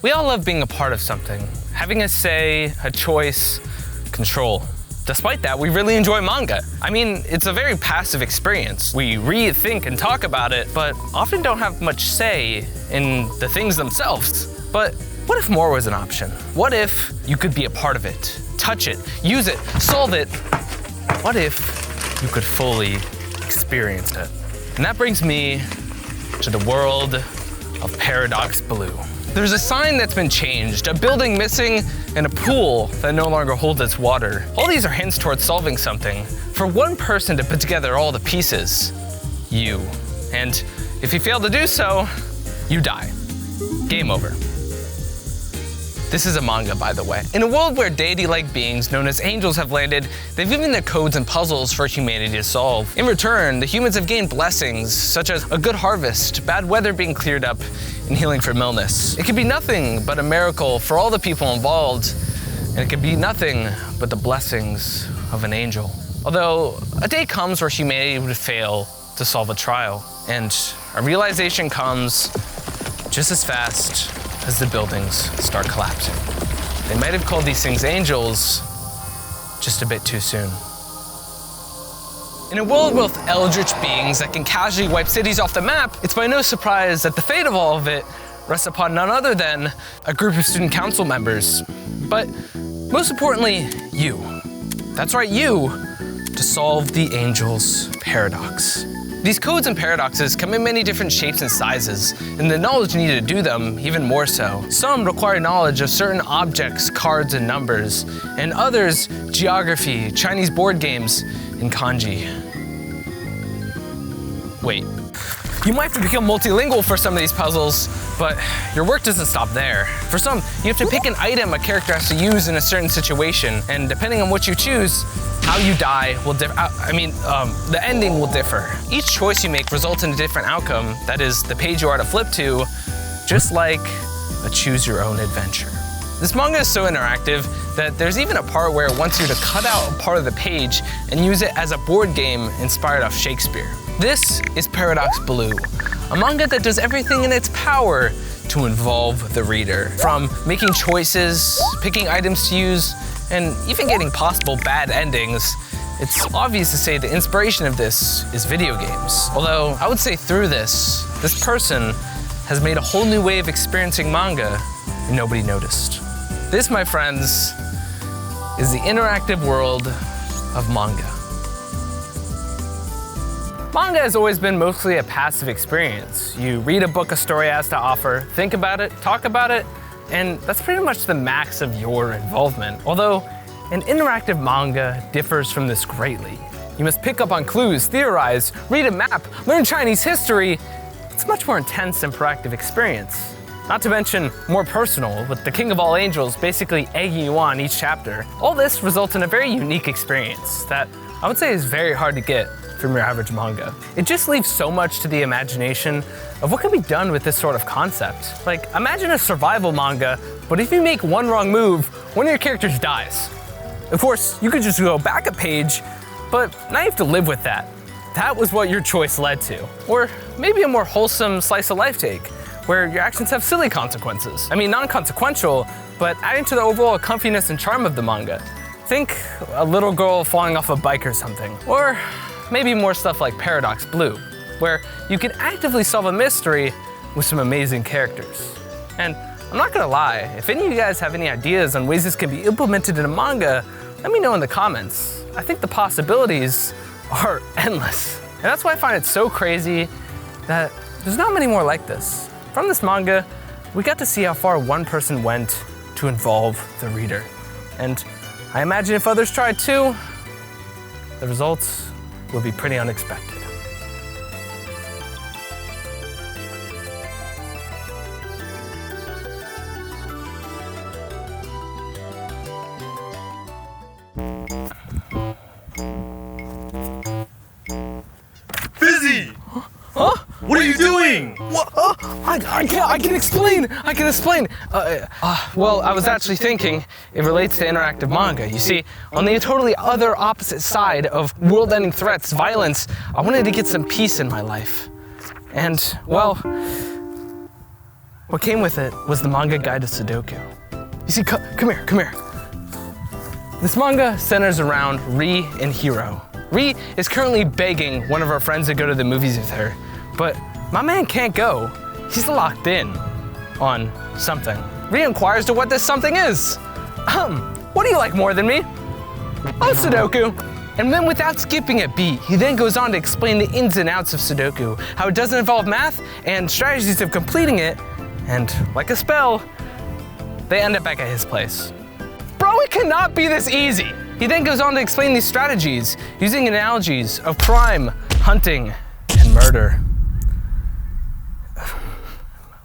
We all love being a part of something, having a say, a choice, control. Despite that, we really enjoy manga. I mean, it's a very passive experience. We read, think, and talk about it, but often don't have much say in the things themselves. But what if more was an option? What if you could be a part of it, touch it, use it, solve it? What if you could fully experience it? And that brings me to the world of Paradox Blue. There's a sign that's been changed, a building missing, and a pool that no longer holds its water. All these are hints towards solving something. For one person to put together all the pieces, you. And if you fail to do so, you die. Game over. This is a manga, by the way. In a world where deity-like beings known as angels have landed, they've given their codes and puzzles for humanity to solve. In return, the humans have gained blessings, such as a good harvest, bad weather being cleared up, and healing from illness. It could be nothing but a miracle for all the people involved, and it could be nothing but the blessings of an angel. Although, a day comes where humanity would fail to solve a trial, and a realization comes just as fast as the buildings start collapsing. They might have called these things angels just a bit too soon. In a world with eldritch beings that can casually wipe cities off the map, it's by no surprise that the fate of all of it rests upon none other than a group of student council members. But most importantly, you. That's right, you, to solve the angel's paradox. These codes and paradoxes come in many different shapes and sizes, and the knowledge needed to do them even more so. Some require knowledge of certain objects, cards, and numbers, and others, geography, Chinese board games, and kanji. Wait. You might have to become multilingual for some of these puzzles, but your work doesn't stop there. For some, you have to pick an item a character has to use in a certain situation, and depending on what you choose, how you die will differ. The ending will differ. Each choice you make results in a different outcome. That is, the page you are to flip to, just like a choose-your-own adventure. This manga is so interactive that there's even a part where it wants you to cut out a part of the page and use it as a board game inspired off Shakespeare. This is Paradox Blue, a manga that does everything in its power to involve the reader. From making choices, picking items to use, and even getting possible bad endings, it's obvious to say the inspiration of this is video games. Although I would say through this person has made a whole new way of experiencing manga and nobody noticed. This, my friends, is the interactive world of manga. Manga has always been mostly a passive experience. You read a book a story has to offer, think about it, talk about it, and that's pretty much the max of your involvement. Although, an interactive manga differs from this greatly. You must pick up on clues, theorize, read a map, learn Chinese history. It's a much more intense and proactive experience. Not to mention more personal, with the King of All Angels basically egging you on each chapter. All this results in a very unique experience that I would say is very hard to get from your average manga. It just leaves so much to the imagination of what can be done with this sort of concept. Like, imagine a survival manga, but if you make one wrong move, one of your characters dies. Of course, you could just go back a page, but now you have to live with that. That was what your choice led to. Or maybe a more wholesome slice of life take, where your actions have silly consequences. I mean, non-consequential, but adding to the overall comfiness and charm of the manga. Think a little girl falling off a bike or something. Or maybe more stuff like Paradox Blue, where you can actively solve a mystery with some amazing characters. And I'm not gonna lie, if any of you guys have any ideas on ways this can be implemented in a manga, let me know in the comments. I think the possibilities are endless. And that's why I find it so crazy that there's not many more like this. From this manga, we got to see how far one person went to involve the reader. And I imagine if others tried too, the results would be pretty unexpected. Busy! Huh? What are you doing? What? I can explain. Well, I was actually thinking it relates to interactive manga. You see, on the totally other opposite side of world-ending threats, violence, I wanted to get some peace in my life. And, well, What came with it was the manga guide to Sudoku. You see, come here. This manga centers around Ri and Hiro. Ri is currently begging one of our friends to go to the movies with her, but my man can't go. He's locked in on something. Ri inquires to what this something is. What do you like more than me? Oh, Sudoku. And then without skipping a beat, he then goes on to explain the ins and outs of Sudoku, how it doesn't involve math and strategies of completing it, and like a spell, they end up back at his place. Bro, it cannot be this easy. He then goes on to explain these strategies using analogies of crime, hunting, and murder.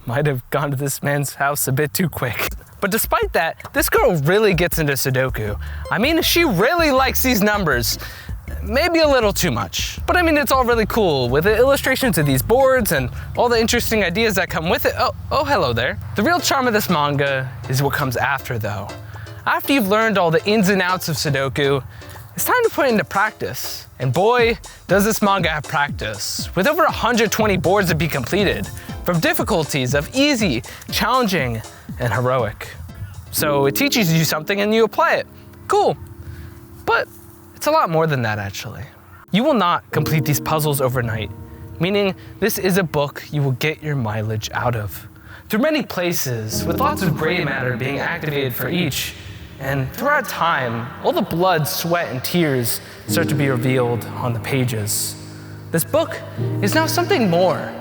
Might have gone to this man's house a bit too quick. But despite that, this girl really gets into Sudoku. I mean, she really likes these numbers. Maybe a little too much. But I mean, it's all really cool with the illustrations of these boards and all the interesting ideas that come with it. Oh, hello there. The real charm of this manga is what comes after though. After you've learned all the ins and outs of Sudoku, it's time to put it into practice. And boy, does this manga have practice. With over 120 boards to be completed, from difficulties of easy, challenging, and heroic. So it teaches you something and you apply it. Cool. But it's a lot more than that actually. You will not complete these puzzles overnight, meaning this is a book you will get your mileage out of. Through many places, with lots of gray matter being activated for each, and throughout time, all the blood, sweat, and tears start to be revealed on the pages. This book is now something more.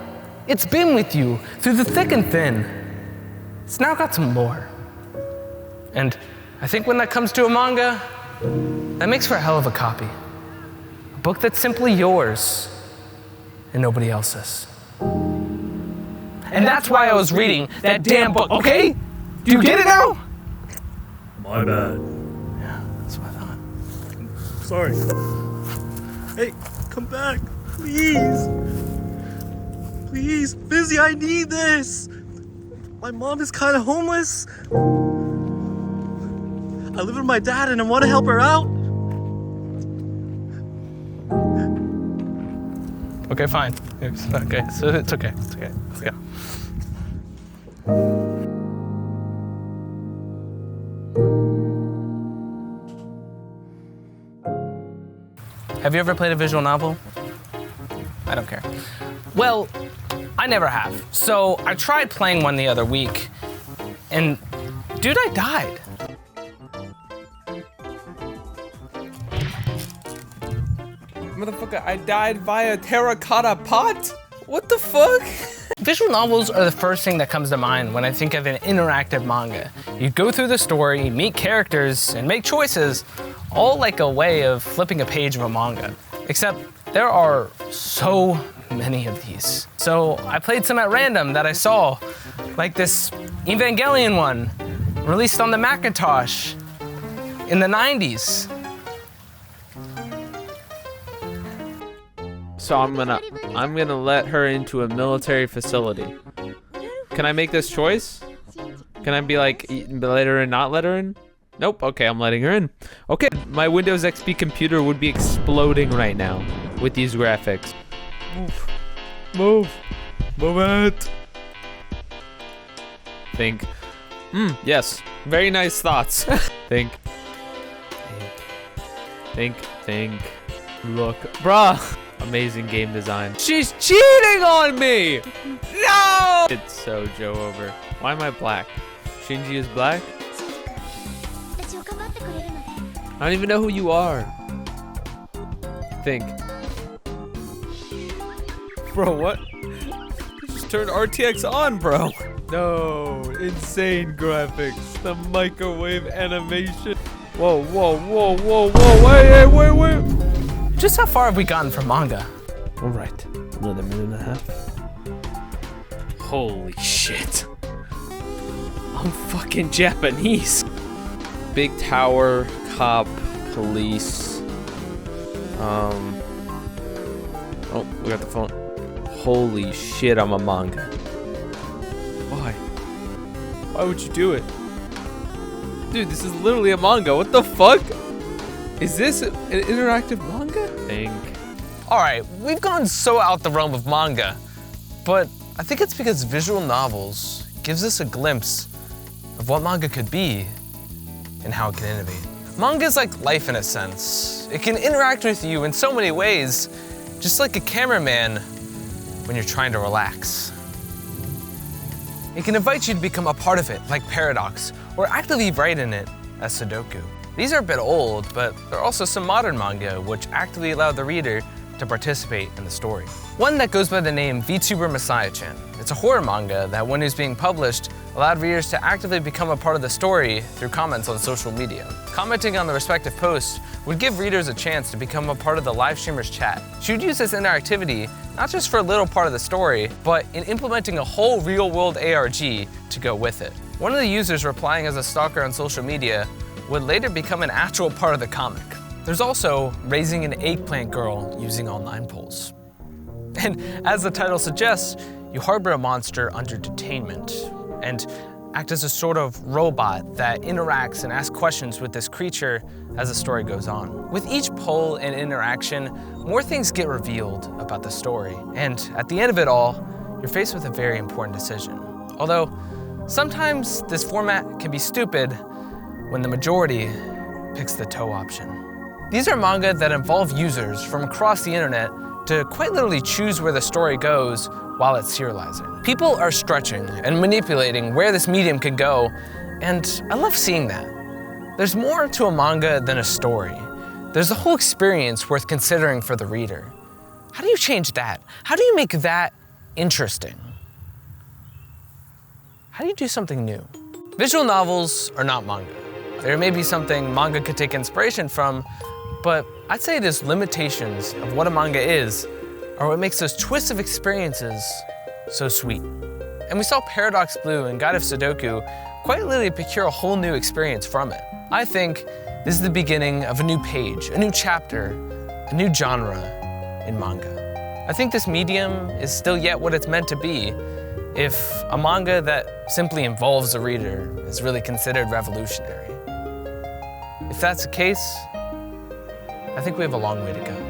It's been with you through the thick and thin. It's now got some lore. And I think when that comes to a manga, that makes for a hell of a copy. A book that's simply yours and nobody else's. And that's why I was reading that damn book, okay? Do you get it now? My bad. Yeah, that's what I thought. Sorry. Hey, come back, please. Please, Busy, I need this. My mom is kind of homeless. I live with my dad and I want to help her out. Okay, fine. Okay, so it's okay. Let's go. Have you ever played a visual novel? I don't care. Well, I never have. So I tried playing one the other week, and dude, I died. Motherfucker, I died via terracotta pot? What the fuck? Visual novels are the first thing that comes to mind when I think of an interactive manga. You go through the story, meet characters, and make choices, all like a way of flipping a page of a manga. Except there are so many of these. So I played some at random that I saw, like this Evangelion one, released on the Macintosh in the 90s. So I'm gonna let her into a military facility. Can I make this choice? Can I be like, let her in, not let her in? Nope, okay, I'm letting her in. Okay, my Windows XP computer would be exploding right now with these graphics. Move it. Think. Yes, very nice thoughts. Think. Look, bruh. Amazing game design. She's cheating on me! No! It's so Joe over. Why am I black? Shinji is black? I don't even know who you are. Think. Bro, what? You just turned RTX on, bro. No, insane graphics. The microwave animation. Whoa, wait. Just how far have we gotten from manga? All right, another minute and a half. Holy shit. I'm fucking Japanese. Big tower, cop, police. Oh, we got the phone. Holy shit, I'm a manga. Why? Why would you do it? Dude, this is literally a manga. What the fuck? Is this an interactive manga? All right, we've gone so out the realm of manga, but I think it's because visual novels gives us a glimpse of what manga could be and how it can innovate. Manga is like life in a sense. It can interact with you in so many ways, just like a cameraman when you're trying to relax. It can invite you to become a part of it, like Paradox, or actively write in it, as Sudoku. These are a bit old, but there are also some modern manga which actively allow the reader to participate in the story. One that goes by the name VTuber Messiah-chan. It's a horror manga that, when it was being published, allowed readers to actively become a part of the story through comments on social media. Commenting on the respective posts would give readers a chance to become a part of the live streamer's chat. She would use this interactivity not just for a little part of the story, but in implementing a whole real-world ARG to go with it. One of the users replying as a stalker on social media would later become an actual part of the comic. There's also raising an eggplant girl using all 9 poles. And as the title suggests, you harbor a monster under detainment and act as a sort of robot that interacts and asks questions with this creature as the story goes on. With each poll and interaction, more things get revealed about the story. And at the end of it all, you're faced with a very important decision. Although, sometimes this format can be stupid when the majority picks the toe option. These are manga that involve users from across the internet to quite literally choose where the story goes while it's serializing. People are stretching and manipulating where this medium can go, and I love seeing that. There's more to a manga than a story. There's a whole experience worth considering for the reader. How do you change that? How do you make that interesting? How do you do something new? Visual novels are not manga. There may be something manga could take inspiration from, but I'd say it is limitations of what a manga is are what makes those twists of experiences so sweet. And we saw Paradox Blue and Guide of Sudoku quite literally procure a whole new experience from it. I think this is the beginning of a new page, a new chapter, a new genre in manga. I think this medium is still yet what it's meant to be if a manga that simply involves the reader is really considered revolutionary. If that's the case, I think we have a long way to go.